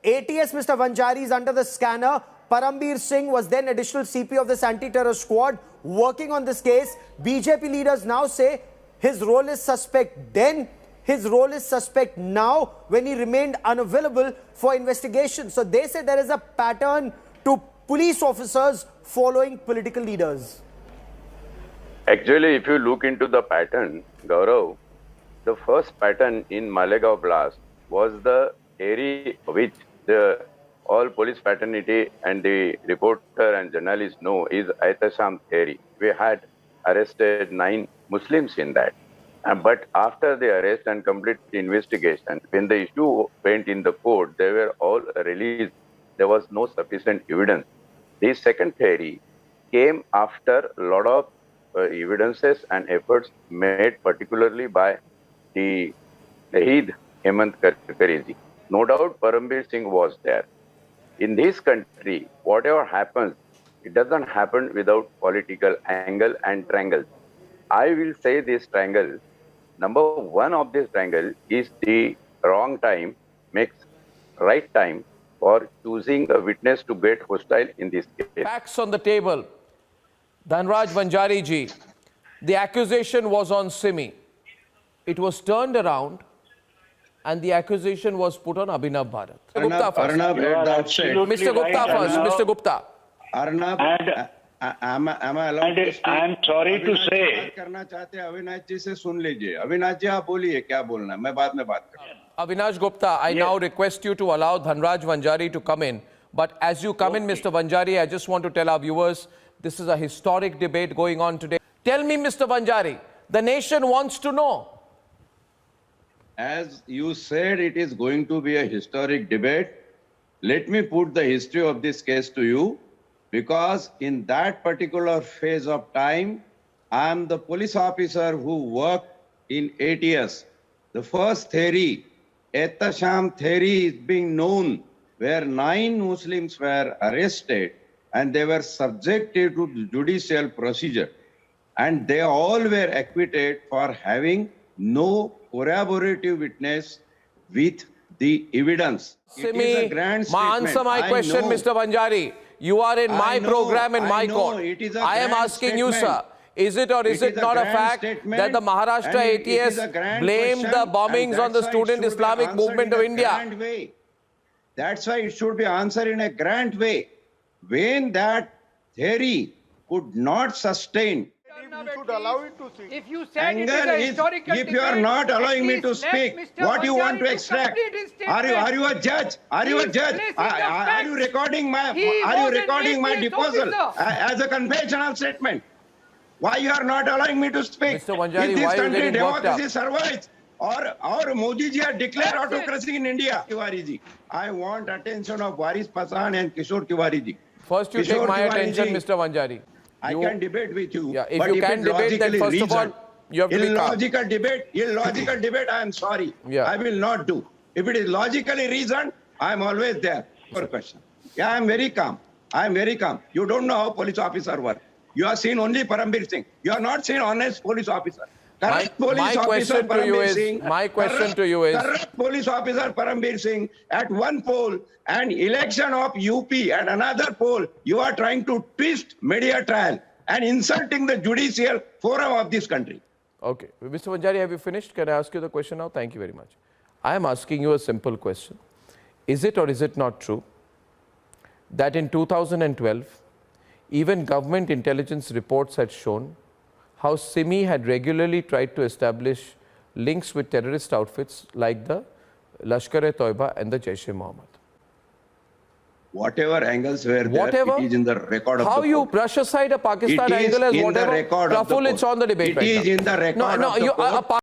ATS Mr. Vanjari is under the scanner. Parambir Singh was then additional CP of this anti-terror squad working on this case. BJP leaders now say his role is suspect then, his role is suspect now when he remained unavailable for investigation. So they say there is a pattern to police officers following political leaders. Actually, if you look into the pattern, Gaurav, the first pattern in Malegaon blast was the area which all police fraternity and the reporter and journalists know is Aitasham theory. We had arrested 9 Muslims in that. But after the arrest and complete investigation, when the issue went in the court, they were all released. There was no sufficient evidence. The second theory came after a lot of evidences and efforts made particularly by the Shahid Hemant Karkare. No doubt Parambir Singh was there. In this country, whatever happens, it doesn't happen without political angle and triangle. I will say this triangle. Number one of this triangle is the wrong time makes right time for choosing a witness to get hostile in this case. Facts on the table. Dhanraj Vanjari ji, the accusation was on Simi. It was turned around and the accusation was put on Abhinav Bharat. Mr. Gupta first. Mr. Gupta. Arnab, am I allowed to speak? I am sorry to say. करना चाहते हैं अविनाश जी से सुन लीजिए. अविनाश जी आप बोलिए क्या बोलना है मैं बाद में बात करूँगा. Avinash Gupta, I now request you to allow Dhanraj Vanjari to come in. But as you come in, Mr. Vanjari, I just want to tell our viewers, this is a historic debate going on today. Tell me, Mr. Vanjari, the nation wants to know. As you said, it is going to be a historic debate. Let me put the history of this case to you, because in that particular phase of time, I am the police officer who worked in ATS. The first theory, Ehtasham theory, is being known, where 9 Muslims were arrested and they were subjected to judicial procedure. And they all were acquitted for having no corroborative witness with the evidence. Simi, answer my question, Mr. Vanjari. You are in my program in my court. I am asking you, sir, is it or is it not a fact that the Maharashtra ATS blamed the bombings on the student Islamic movement of India? That's why it should be answered in a grand way. When that theory could not sustain, if you said it is a historical if you are not allowing me to speak, what you want to extract? Are you a judge? Are you a judge? Are you recording my deposal as a conventional statement? Why you are not allowing me to speak? Mr. Vanjari, in this why country, are you democracy survives. Or Modi ji have declared autocracy in India. Tiwari ji, I want attention of Waris Passan and Kishore Tiwari ji. First, you take my attention, Mr. Vanjari. I can debate with you. Yeah, if you can debate, then first of all, you have to be calm. Illogical debate, I am sorry. Yeah. I will not do. If it is logically reasoned, I am always there for question. Yeah, I am very calm. I am very calm. You don't know how police officers work. You have seen only Parambir Singh. You have not seen honest police officer. My question to you is, corrupt police officer Parambir Singh at one poll and election of UP at another poll, you are trying to twist media trial and insulting the judicial forum of this country. Okay. Mr. Vanjari, have you finished? Can I ask you the question now? Thank you very much. I am asking you a simple question. Is it or is it not true that in 2012, even government intelligence reports had shown how Simi had regularly tried to establish links with terrorist outfits like the Lashkar-e-Toiba and the Jaish-e-Mohammed? Whatever angles were there, it is in the record of how the you court. brush aside a Pakistan angle as whatever? Praful, it's on the debate. It is in the record of the court.